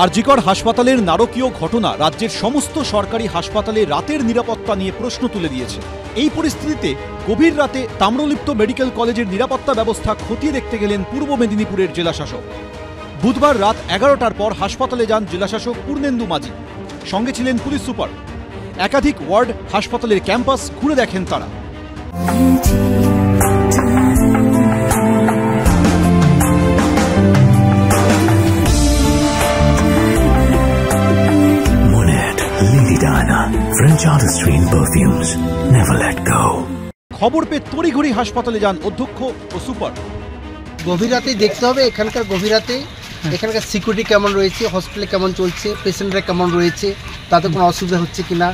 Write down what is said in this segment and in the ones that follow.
আরজিকর হাসপাতালের নারকীয় ঘটনা রাজ্যের সমস্ত সরকারি হাসপাতালে রাতের নিরাপত্তা নিয়ে প্রশ্ন তুলে দিয়েছে। এই পরিস্থিতিতে গভীর রাতে তাম্রলিপ্ত মেডিকেল কলেজের নিরাপত্তা ব্যবস্থা খতিয়ে দেখতে গেলেন পূর্ব মেদিনীপুরের জেলাশাসক। বুধবার রাত 11টার পর হাসপাতালে যান জেলাশাসক পূর্ণেন্দু মাঝি, সঙ্গে ছিলেন পুলিশ সুপার। একাধিক ওয়ার্ড, হাসপাতালের ক্যাম্পাস ঘুরে দেখেন তারা। খবর পেয়ে তড়িঘড়ি হাসপাতালে যান অধ্যক্ষ ও সুপার। গভীর রাতে দেখতে হবে এখানকার গভীর রাতে এখানকার সিকিউরিটি কেমন রয়েছে, হসপিটালে কেমন চলছে, পেশেন্টরা কেমন রয়েছে, তাতে কোনো অসুবিধা হচ্ছে কিনা,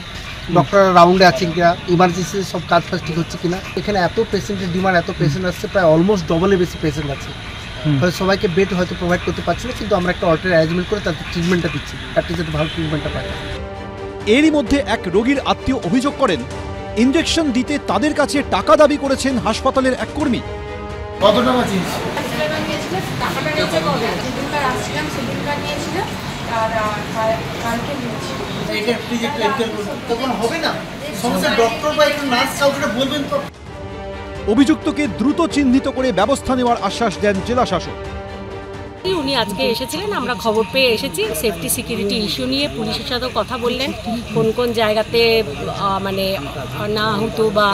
ডক্টররা রাউন্ডে আছেন কিনা, ইমার্জেন্সি সব কাজ ফাজ ঠিক হচ্ছে কিনা। এখানে এত পেশেন্টের ডিমান্ড, এত পেশেন্ট আসছে, প্রায় অলমোস্ট ডবলের বেশি পেশেন্ট আছে। হয়তো সবাইকে বেড হয়তো প্রোভাইড করতে পারছি না, কিন্তু আমরা একটা অল্টার অ্যারেঞ্জমেন্ট করে তাদের ট্রিটমেন্টটা দিচ্ছি, তাতে যাতে ভালো ট্রিটমেন্টটা পায়। এরই মধ্যে এক রোগীর আত্মীয় অভিযোগ করেন, ইনজেকশন দিতে তাদের কাছে টাকা দাবি করেছেন হাসপাতালের এক কর্মী। কত টাকা চেয়েছে? অভিযুক্তকে দ্রুত চিহ্নিত করে ব্যবস্থা নেওয়ার আশ্বাস দেন জেলাশাসক। উনি আজকে এসেছিলেন, আমরা খবর পেয়ে এসেছি। সেফটি সিকিউরিটি ইস্যু নিয়ে পুলিশের সাথেও কথা বললেন, কোন কোন জায়গাতে মানে না হতো বা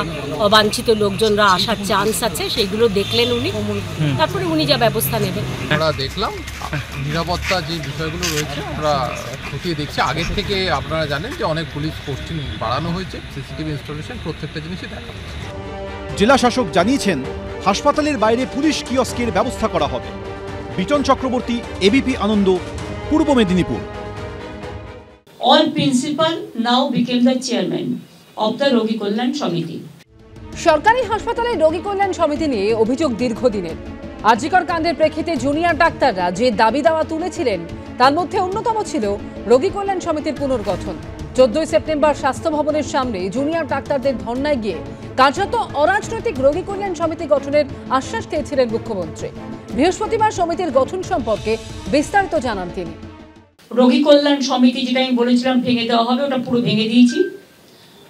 অবাঞ্ছিত লোকজনরা আসার চান্স আছে সেইগুলো দেখলেন উনি, তারপরে উনি যা ব্যবস্থা নেবেন। আমরা দেখলাম নিরাপত্তা যে বিষয়গুলো রয়েছে আমরা খতিয়ে দেখছি। আগের থেকে আপনারা জানেন যে অনেক পুলিশ পোস্টিং বাড়ানো হয়েছে, সিসিটিভি ইনস্টলেশন, প্রত্যেকটা জিনিসই দেখা হচ্ছে। জেলাশাসক জানিয়েছেন হাসপাতালের বাইরে পুলিশ কিয়স্কের ব্যবস্থা করা হবে। বিচন Chakraborty, ABP Ananda, Purba Medinipur. All principal now became the chairman of the রোগী কল্যাণ সমিতি। সরকারি হাসপাতালে রোগী কল্যাণ সমিতি নিয়ে অভিযোগ দীর্ঘদিনের। আরজিকর কাণ্ডের প্রেক্ষিতে জুনিয়র ডাক্তাররা যে দাবি দাওয়া তুলেছিলেন তার মধ্যে অন্যতম ছিল রোগী কল্যাণ সমিতির পুনর্গঠন। 14 সেপ্টেম্বর স্বাস্থ্য ভবনের সামনে জুনিয়র ডাক্তারদের ধর্নায় গিয়ে কার্যত অরাজনৈতিক রোগী কল্যাণ সমিতি গঠনের আশ্বাস দিয়েছিলেন মুখ্যমন্ত্রী। বৃহস্পতিবার সমিতির গঠন সম্পর্কে বিস্তারিত জানান তিনি। রোগী কল্যাণ সমিতি যেটা আমি বলেছিলাম ভেঙে দেওয়া হবে, ওটা পুরো ভেঙে দিয়েছি।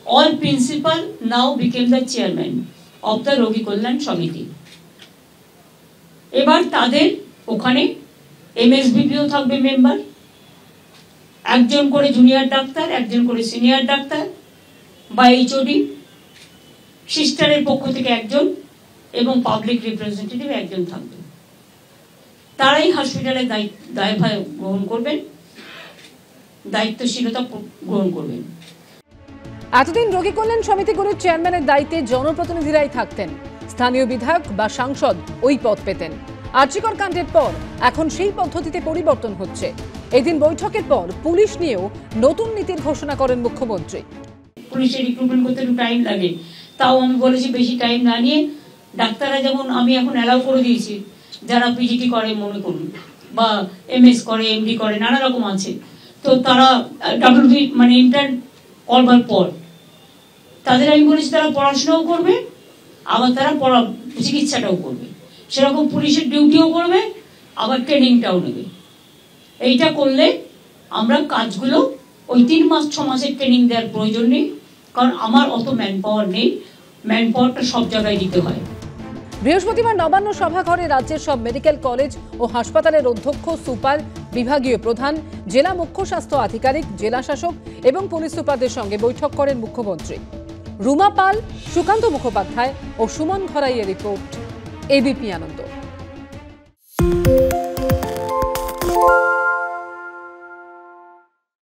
All principal now became the chairman of the রোগী কল্যাণ সমিতি। এবার তাদের ওখানে এমএসবিপিও থাকবে মেম্বার, একজন করে জুনিয়র ডাক্তার, একজন করে সিনিয়র ডাক্তার বা এইচওডি, সিস্টারের পক্ষ থেকে একজন এবং পাবলিক রিপ্রেজেন্টেটিভ একজন থাকবে। তারাই হসপিটালের দায়ভার গ্রহণ করবেন, দায়িত্বশীলতা গ্রহণ করবেন। এতদিন রোগী কল্যাণ সমিতিগুলোর চেয়ারম্যানের দায়িত্বে জনপ্রতিনিধিরাই থাকতেন, স্থানীয় বিধায়ক বা সাংসদ ওই পদ পেতেন। আরজিকর কাণ্ডের পর এখন সেই পদ্ধতিতে পরিবর্তন হচ্ছে। এদিন বৈঠকের পর পুলিশ নিয়েও নতুন নীতির ঘোষণা করেন মুখ্যমন্ত্রী। পুলিশের রিক্রুটমেন্ট করতে একটু টাইম লাগে, তাও আমি বলেছি বেশি টাইম না নিয়ে ডাক্তাররা যেমন আমি এখন অ্যালাউ করে দিয়েছি, যারা পিজিটি করে মনে করুন বা এমএস করে, এমডি করে, নানা রকম আছে, তো তারা ডাব্লিউবি মানে ইন্টার্ন করবার পর তাদের আমি বলেছি তারা পড়াশোনাও করবে, আবার তারা চিকিৎসাটাও করবে, সেরকম পুলিশের ডিউটিও করবে, আবার ট্রেনিংটাও নেবে। এইটা করলে আমরা কাজগুলো ওই 3 মাস 6 মাসের ট্রেনিং দেওয়ার প্রয়োজন নেই, কারণ আমার অত ম্যান পাওয়ার নেই, ম্যান পাওয়ারটা সব জায়গায় দিতে হয়। বৃহস্পতিবার নবান্ন সভাঘরে রাজ্যের সব মেডিকেল কলেজ ও হাসপাতালের অধ্যক্ষ, সুপার, বিভাগীয় প্রধান, জেলা মুখ্য স্বাস্থ্য আধিকারিক, জেলা শাসক এবং পুলিশ সুপারদের সঙ্গে বৈঠক করেন মুখ্যমন্ত্রী। রুমা পাল, সুকান্ত মুখোপাধ্যায় ও সুমন ঘরাইয়ের রিপোর্ট, এবিপি আনন্দ।